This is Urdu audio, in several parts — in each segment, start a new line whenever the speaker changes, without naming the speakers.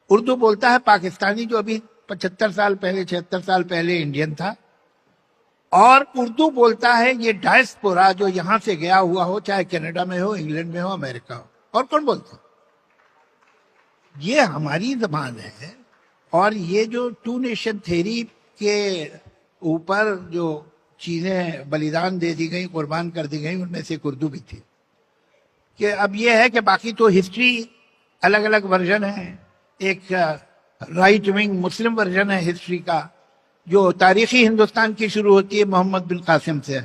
اردو بولتا ہے پاکستانی جو ابھی 75 سال پہلے 76 سال پہلے انڈین تھا، اور اردو بولتا ہے یہ ڈائسپورا جو یہاں سے گیا ہوا ہو، چاہے کینیڈا میں ہو، انگلینڈ میں ہو، امریکہ ہو. اور کون بولتا؟ یہ ہماری زبان ہے. اور یہ جو ٹو نیشن تھیری کے اوپر جو چیزیں بلیدان دے دی گئی، قربان کر دی گئی، ان میں سے ایک اردو بھی تھی. کہ اب یہ ہے کہ باقی تو ہسٹری الگ الگ ورژن ہے. ایک رائٹ ونگ مسلم ورژن ہے ہسٹری کا، جو تاریخی ہندوستان کی شروع ہوتی ہے محمد بن قاسم سے،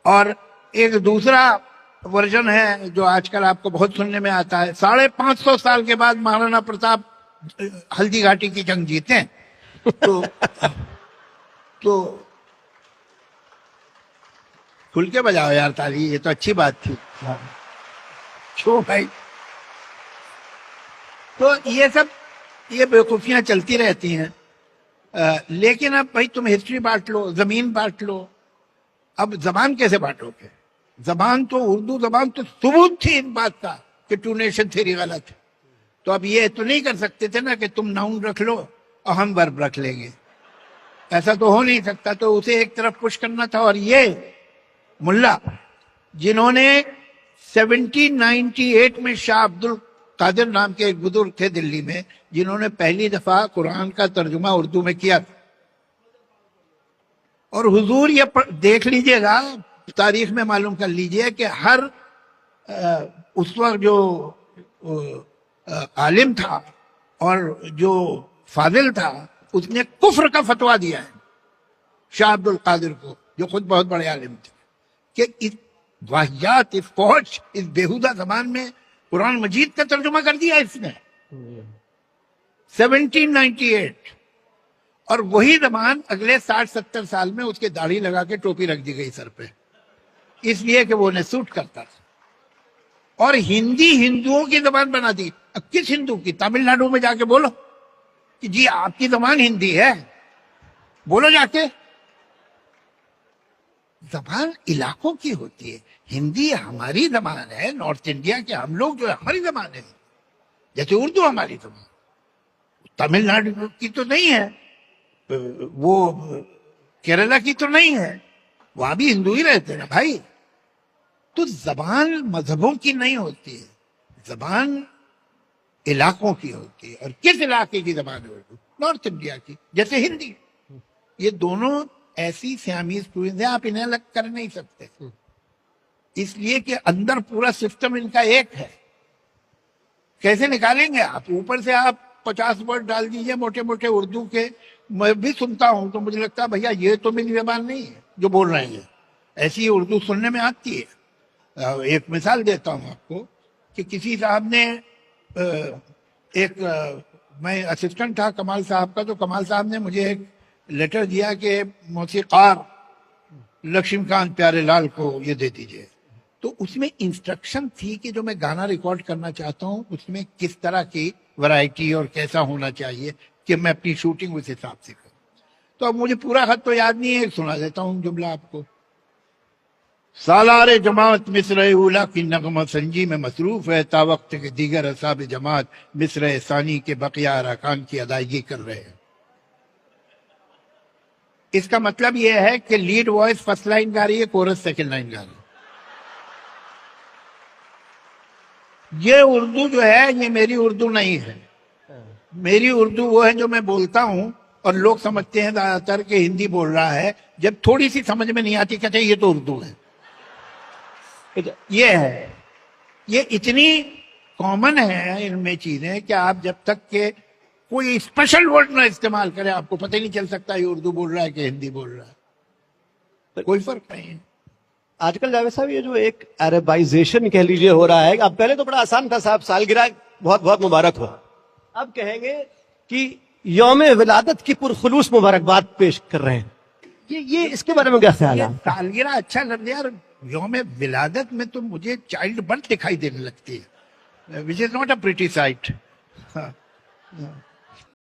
اور ایک دوسرا ورژن ہے جو آج کل آپ کو بہت سننے میں آتا ہے، 550 سال کے بعد مہارانا پرتاپ ہلدی گھاٹی کی جنگ جیتے ہیں. تو کھل کے بجاؤ یار تالی، یہ تو اچھی بات تھی. کیوں بھائی؟ تو یہ سب یہ بیوقوفیاں چلتی رہتی ہیں. لیکن اب بھائی تم ہسٹری بانٹ لو، زمین بانٹ لو، اب زبان کیسے بانٹو گے؟ زبان تو اردو زبان تو ثبوت تھی ان بات کا کہ ٹو نیشن تھیری غلط ہے. تو اب یہ تو نہیں کر سکتے تھے نا کہ تم ناؤن رکھ لو اور ہم ورب رکھ لیں گے، ایسا تو ہو نہیں سکتا. تو اسے ایک طرف پش کرنا تھا. اور یہ ملا جنہوں نے 1798 میں شاہ عبد القادر نام کے ایک بزرگ تھے دلی میں، جنہوں نے پہلی دفعہ قرآن کا ترجمہ اردو میں کیا تھا. اور حضور یہ دیکھ لیجئے گا، تاریخ میں معلوم کر لیجئے کہ ہر اس وقت جو عالم تھا اور جو فاضل تھا، اس نے کفر کا فتویٰ دیا ہے شاہ عبد القادر کو، جو خود بہت بڑے عالم تھے، کہ اس واحیات، اس فوج، اس بیہودہ زبان میں قرآن مجید کا ترجمہ کر دیا اس نے 1798. اور وہی زبان اگلے 60-70 سال میں اس کے داڑھی لگا کے ٹوپی رکھ دی گئی سر پہ، اس لیے کہ وہ انہیں سوٹ کرتا تھا. اور ہندی ہندوؤں کی زبان بنا دی. اب کس ہندو کی؟ تمل ناڈو میں جا کے بولو کہ جی آپ کی زبان ہندی ہے، بولو جا کے. زبان علاقوں کی ہوتی ہے. ہندی ہماری زبان ہے، نارتھ انڈیا کے ہم لوگ جو ہے ہماری زبان ہے، جیسے اردو ہماری زبان. تمل ناڈو کی تو نہیں ہے، وہ کیرلا کی تو نہیں ہے، وہاں بھی ہندو ہی رہتے ہیں نا بھائی. تو زبان مذہبوں کی نہیں ہوتی ہے، زبان علاقوں کی ہوتی ہے. اور کس علاقے کی زبان ہے اردو؟ نارتھ انڈیا کی، جیسے ہندی. یہ دونوں ایسی سیامیز ٹوئنز ہیں، آپ انہیں الگ کر نہیں سکتے، اس لیے کہ اندر پورا سسٹم ان کا ایک ہے. کیسے نکالیں گے آپ؟ اوپر سے آپ 50 ورڈ ڈال دیجئے موٹے موٹے اردو کے. میں بھی سنتا ہوں تو مجھے لگتا ہے بھیا یہ تو میری زبان نہیں ہے جو بول رہے ہیں. ایسی اردو سننے میں آتی ہے. ایک مثال دیتا ہوں آپ کو کہ کسی صاحب نے میں اسسٹنٹ تھا کمال صاحب کا، تو کمال صاحب نے مجھے ایک لیٹر دیا کہ موسیقار لکشمی کانت پیارے لال کو یہ دے دیجئے. تو اس میں انسٹرکشن تھی کہ جو میں گانا ریکارڈ کرنا چاہتا ہوں اس میں کس طرح کی ورائٹی اور کیسا ہونا چاہیے کہ میں اپنی شوٹنگ اس حساب سے کروں. تو اب مجھے پورا خط تو یاد نہیں ہے، سنا دیتا ہوں جملہ آپ کو. سالار جماعت مصر اولا کی نغمہ سنجی میں مصروف ہے، تا وقت کے دیگر اصحاب جماعت مصر ثانی کے بقیہ ارکان کی ادائیگی کر رہے ہیں. اس کا مطلب یہ ہے کہ لیڈ وائس فرسٹ لائن گا رہی ہے، کورس سیکنڈ لائن گا رہی ہے. یہ اردو جو ہے یہ میری اردو نہیں ہے. میری اردو وہ ہے جو میں بولتا ہوں اور لوگ سمجھتے ہیں زیادہ تر کہ ہندی بول رہا ہے، جب تھوڑی سی سمجھ میں نہیں آتی کہتے ہیں یہ تو اردو ہے. یہ ہے، یہ اتنی کامن ہے ان میں چیزیں کہ آپ جب تک کہ کوئی اسپیشل ورڈ نہ استعمال کرے آپ کو پتہ نہیں چل سکتا یہ اردو بول رہا ہے کہ ہندی بول رہا ہے. کوئی فرق نہیں ہے.
آج کل جاوید صاحب یہ جو ایک عربائزیشن کہہ لیجئے ہو رہا ہے، اب پہلے تو بڑا آسان تھا صاحب، سالگرہ بہت بہت مبارک ہو. اب کہیں گے کہ یوم ولادت کی پرخلوص مبارکباد پیش کر رہے ہیں. یہ اس کے بارے میں کیا خیال ہے؟
سالگرہ اچھا لفظ یار. یوم ولادت میں تو مجھے چائلڈ برتھ دکھائی دینے لگتی ہے، which is not a pretty sight.